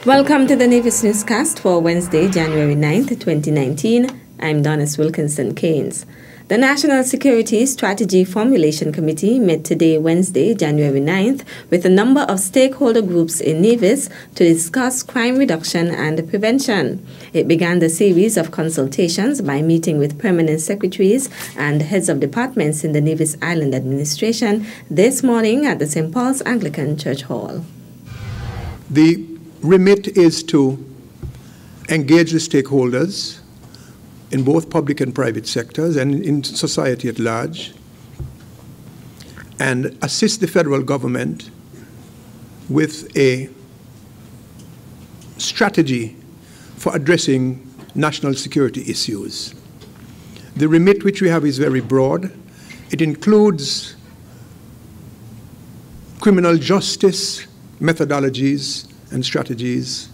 Welcome to the Nevis Newscast for Wednesday, January 9th, 2019. I'm Donis Wilkinson-Keynes. The National Security Strategy Formulation Committee met today, Wednesday, January 9th, with a number of stakeholder groups in Nevis to discuss crime reduction and prevention. It began the series of consultations by meeting with permanent secretaries and heads of departments in the Nevis Island administration this morning at the St. Paul's Anglican Church Hall. The remit is to engage the stakeholders in both public and private sectors and in society at large, and assist the federal government with a strategy for addressing national security issues. The remit which we have is very broad. It includes criminal justice methodologies and strategies.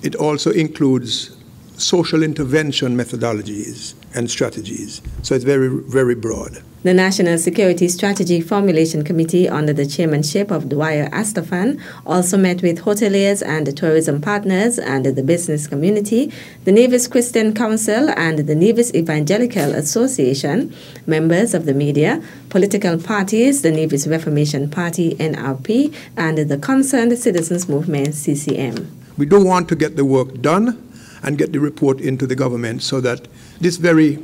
It also includes social intervention methodologies and strategies. So it's very, very broad. The National Security Strategy Formulation Committee, under the chairmanship of Dwyer Astafan, also met with hoteliers and tourism partners and the business community, the Nevis Christian Council and the Nevis Evangelical Association, members of the media, political parties, the Nevis Reformation Party, NRP, and the Concerned Citizens Movement, CCM. We don't want to get the work done and get the report into the government so that this very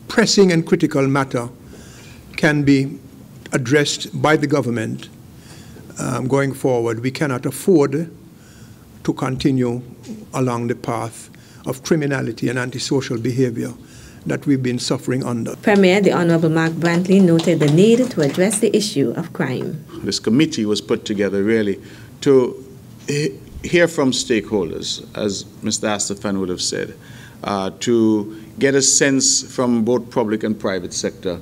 pressing and critical matter can be addressed by the government going forward. We cannot afford to continue along the path of criminality and antisocial behavior that we've been suffering under. Premier, the Honorable Mark Brantley, noted the need to address the issue of crime. This committee was put together really to hear from stakeholders, as Mr. Astafan would have said, to get a sense from both public and private sector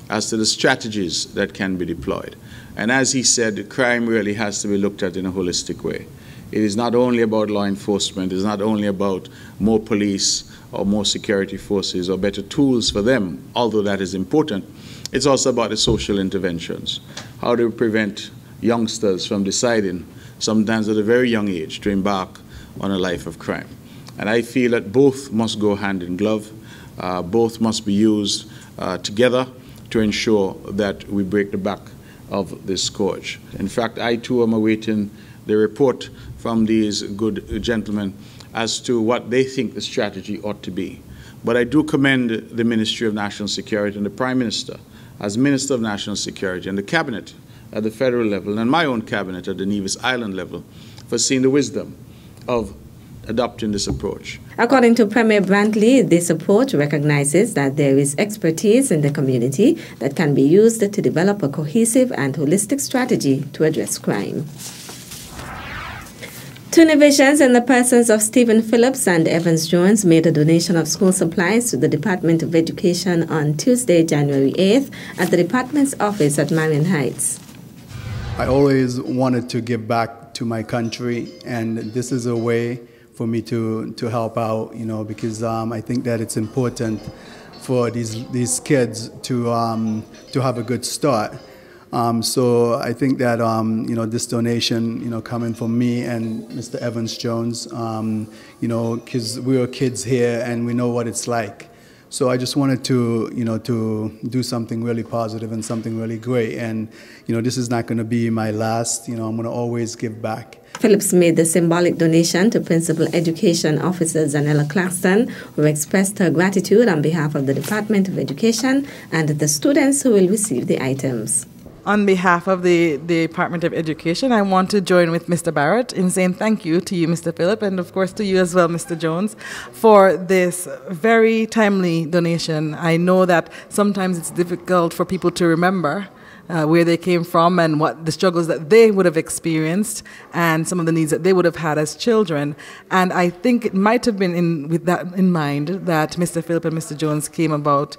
as to the strategies that can be deployed. And as he said, crime really has to be looked at in a holistic way. It is not only about law enforcement, it is not only about more police or more security forces or better tools for them, although that is important. It's also about the social interventions. How do we prevent youngsters from deciding, sometimes at a very young age, to embark on a life of crime? And I feel that both must go hand in glove, both must be used together to ensure that we break the back of this scourge. In fact, I too am awaiting the report from these good gentlemen as to what they think the strategy ought to be. But I do commend the Ministry of National Security and the Prime Minister as Minister of National Security and the Cabinet at the federal level and my own cabinet at the Nevis Island level for seeing the wisdom of adopting this approach. According to Premier Brantley, this approach recognizes that there is expertise in the community that can be used to develop a cohesive and holistic strategy to address crime. Two Nevisians in the persons of Stephen Phillips and Evans Jones made a donation of school supplies to the Department of Education on Tuesday, January 8th at the department's office at Marion Heights. I always wanted to give back to my country, and this is a way for me to help out, you know, because I think that it's important for these kids to have a good start. So I think that you know, this donation, you know, coming from me and Mr. Evans Jones, you know, because we were kids here and we know what it's like. So I just wanted to, you know, to do something really positive and something really great. And, you know, this is not going to be my last. You know, I'm going to always give back. Phillips made the symbolic donation to Principal Education Officer Zanella Claxton, who expressed her gratitude on behalf of the Department of Education and the students who will receive the items. On behalf of the Department of Education, I want to join with Mr. Barrett in saying thank you to you, Mr. Phillip, and of course to you as well, Mr. Jones, for this very timely donation. I know that sometimes it's difficult for people to remember where they came from and what the struggles that they would have experienced and some of the needs that they would have had as children. And I think it might have been with that in mind that Mr. Phillip and Mr. Jones came about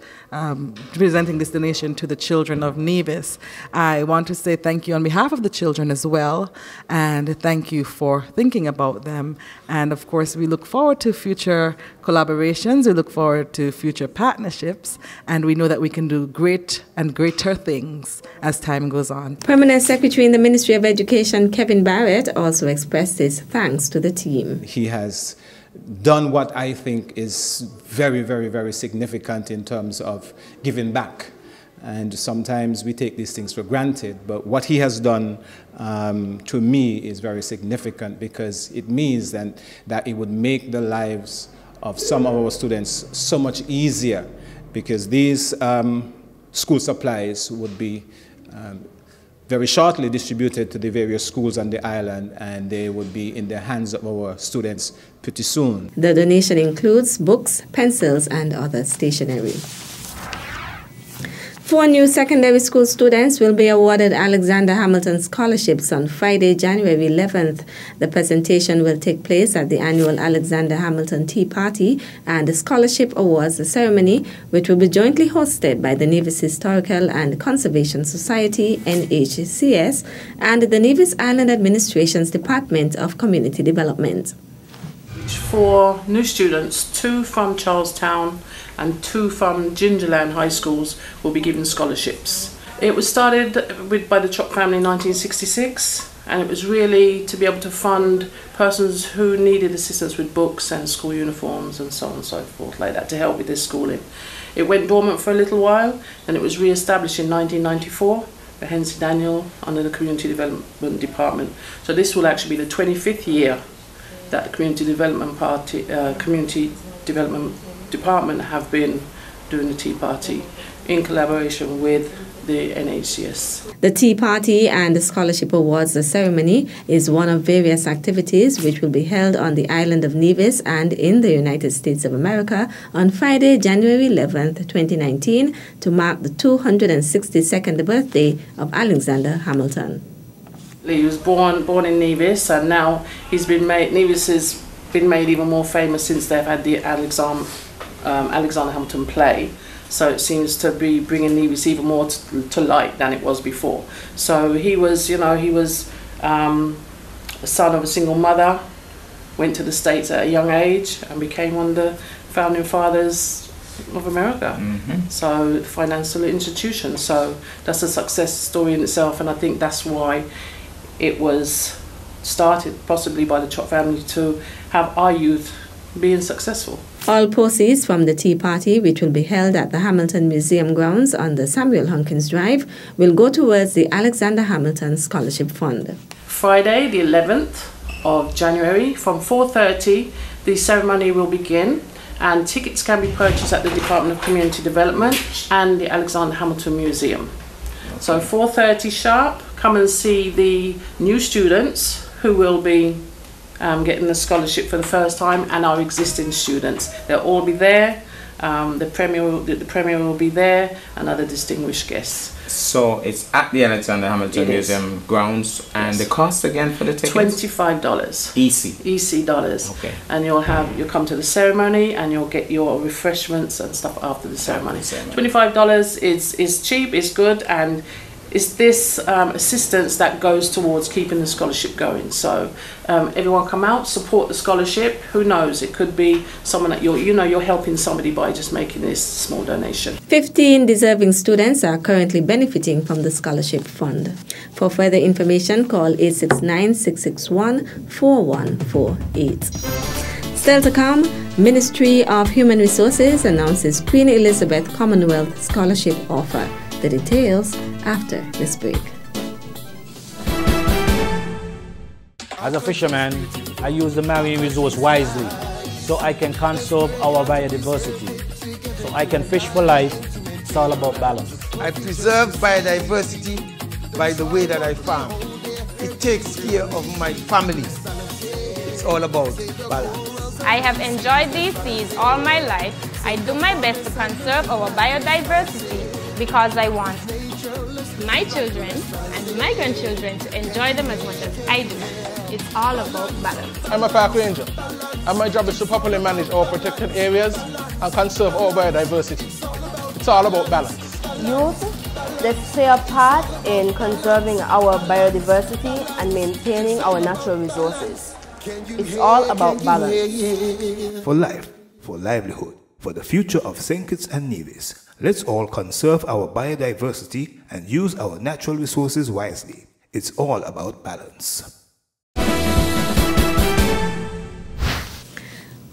presenting this donation to the children of Nevis. I want to say thank you on behalf of the children as well, and thank you for thinking about them. And of course, we look forward to future collaborations, we look forward to future partnerships, and we know that we can do great and greater things. as time goes on. Permanent Secretary in the Ministry of Education, Kevin Barrett, also expressed his thanks to the team. He has done what I think is very, very, very significant in terms of giving back. And sometimes we take these things for granted, but what he has done to me is very significant, because it means that it would make the lives of some of our students so much easier, because these school supplies would be very shortly distributed to the various schools on the island, and they would be in the hands of our students pretty soon. The donation includes books, pencils, and other stationery. 4 new secondary school students will be awarded Alexander Hamilton scholarships on Friday, January 11th. The presentation will take place at the annual Alexander Hamilton Tea Party and the Scholarship Awards ceremony, which will be jointly hosted by the Nevis Historical and Conservation Society, NHCS, and the Nevis Island Administration's Department of Community Development. 4 new students, 2 from Charlestown and 2 from Gingerland High Schools, will be given scholarships. It was started by the Chop family in 1966, and it was really to be able to fund persons who needed assistance with books and school uniforms and so on and so forth like that, to help with their schooling. It went dormant for a little while, and it was re-established in 1994 by Henry Daniel under the Community Development Department. So this will actually be the 25th year that the Community Development Department have been doing the Tea Party in collaboration with the NHCS. The Tea Party and the Scholarship Awards ceremony is one of various activities which will be held on the island of Nevis and in the United States of America on Friday, January 11th, 2019, to mark the 262nd birthday of Alexander Hamilton. He was born in Nevis, and now Nevis has been made even more famous since they've had the Alexander Hamilton play. So it seems to be bringing Nevis even more to light than it was before. So he was, a son of a single mother, went to the States at a young age and became one of the founding fathers of America. So financial institution. So that's a success story in itself, and I think that's why it was started possibly by the Chop family to have our youth being successful. All proceeds from the Tea Party, which will be held at the Hamilton Museum grounds on the Samuel Hunkins Drive, will go towards the Alexander Hamilton Scholarship Fund. Friday, the 11th of January, from 4:30, the ceremony will begin, and tickets can be purchased at the Department of Community Development and the Alexander Hamilton Museum. So 4:30 sharp, come and see the new students who will be getting the scholarship for the first time, and our existing students. They'll all be there. The Premier will be there, and other distinguished guests. So it's at the Alexander Hamilton Museum grounds, and the cost again for the tickets? $25. EC dollars. Okay. And you'll come to the ceremony, and you'll get your refreshments and stuff after the ceremony. $25 is cheap, it's good, and it's this assistance that goes towards keeping the scholarship going. So everyone come out, support the scholarship. Who knows, it could be someone that you're helping somebody by just making this small donation. 15 deserving students are currently benefiting from the scholarship fund. For further information, call 869-661-4148. Still to come, Ministry of Human Resources announces Queen Elizabeth Commonwealth Scholarship offer. The details after this break. As a fisherman, I use the marine resource wisely so I can conserve our biodiversity, so I can fish for life. It's all about balance. I preserve biodiversity by the way that I farm. It takes care of my family. It's all about balance. I have enjoyed these seas all my life. I do my best to conserve our biodiversity because I want my children and my grandchildren to enjoy them as much as I do. It's all about balance. I'm a park ranger, and my job is to properly manage our protected areas and conserve our biodiversity. It's all about balance. Youth, let's play a part in conserving our biodiversity and maintaining our natural resources. It's all about balance. For life, for livelihood, for the future of St. Kitts and Nevis, Let's all conserve our biodiversity and use our natural resources wisely. It's all about balance.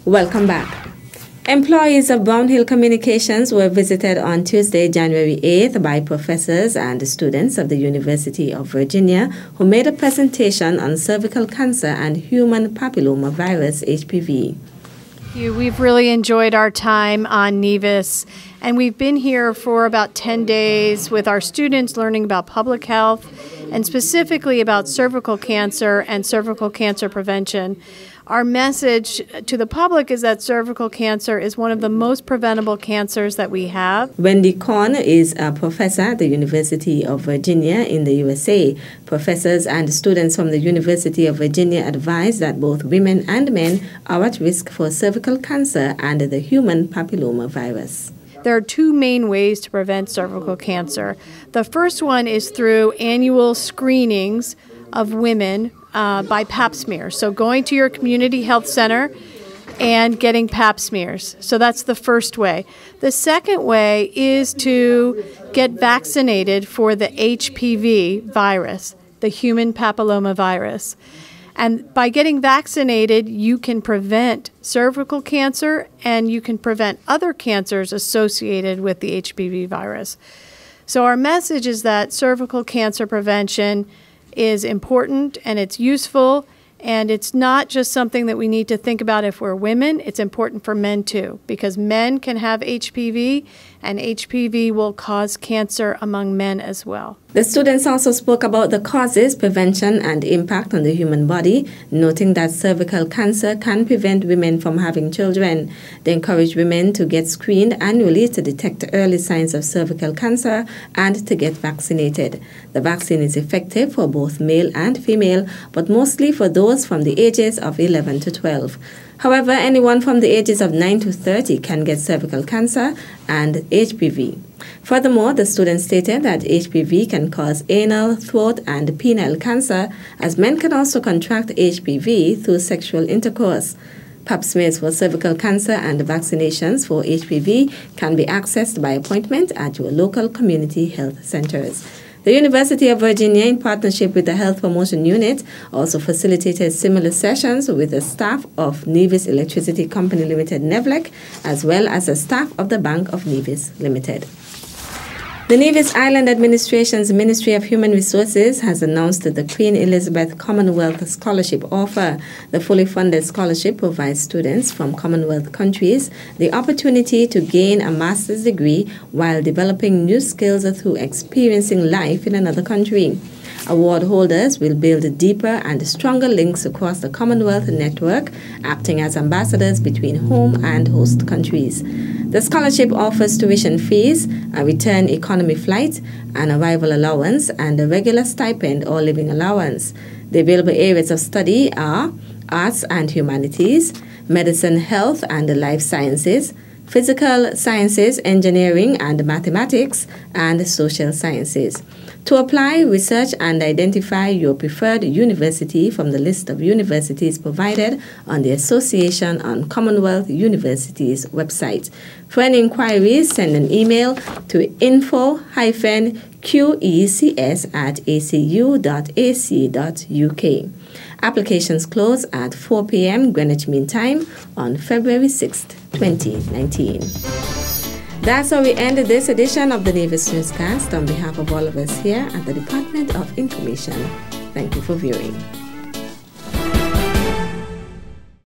Welcome back. Employees of Brown Hill Communications were visited on Tuesday, January 8th by professors and students of the University of Virginia who made a presentation on cervical cancer and human papillomavirus HPV. We've really enjoyed our time on Nevis, and we've been here for about 10 days with our students learning about public health and specifically about cervical cancer and cervical cancer prevention. Our message to the public is that cervical cancer is one of the most preventable cancers that we have. Wendy Korn is a professor at the University of Virginia in the USA. Professors and students from the University of Virginia advise that both women and men are at risk for cervical cancer and the human papillomavirus. There are two main ways to prevent cervical cancer. The first one is through annual screenings of women by pap smears. So going to your community health center and getting pap smears. So that's the first way. The second way is to get vaccinated for the HPV virus, the human papillomavirus. And by getting vaccinated, you can prevent cervical cancer and you can prevent other cancers associated with the HPV virus. So our message is that cervical cancer prevention is important and it's useful, and it's not just something that we need to think about if we're women. It's important for men too, because men can have HPV and HPV will cause cancer among men as well. The students also spoke about the causes, prevention, and impact on the human body, noting that cervical cancer can prevent women from having children. They encourage women to get screened annually to detect early signs of cervical cancer and to get vaccinated. The vaccine is effective for both male and female, but mostly for those from the ages of 11 to 12. However, anyone from the ages of 9 to 30 can get cervical cancer and HPV. Furthermore, the students stated that HPV can cause anal, throat, and penile cancer, as men can also contract HPV through sexual intercourse. Pap smears for cervical cancer and vaccinations for HPV can be accessed by appointment at your local community health centers. The University of Virginia, in partnership with the Health Promotion Unit, also facilitated similar sessions with the staff of Nevis Electricity Company Limited, NEVLEC, as well as the staff of the Bank of Nevis Limited. The Nevis Island Administration's Ministry of Human Resources has announced the Queen Elizabeth Commonwealth Scholarship offer. The fully funded scholarship provides students from Commonwealth countries the opportunity to gain a master's degree while developing new skills through experiencing life in another country. Award holders will build deeper and stronger links across the Commonwealth network, acting as ambassadors between home and host countries. The scholarship offers tuition fees, a return economy flight, an arrival allowance, and a regular stipend or living allowance. The available areas of study are arts and humanities, medicine, health, and life sciences, physical sciences, engineering and mathematics, and social sciences. To apply, research and identify your preferred university from the list of universities provided on the Association on Commonwealth Universities website. For any inquiries, send an email to info-qecs@acu.ac.uk. Applications close at 4 p.m. Greenwich Mean Time on February 6, 2019. That's how we end this edition of the Nevis Newscast. On behalf of all of us here at the Department of Information, thank you for viewing.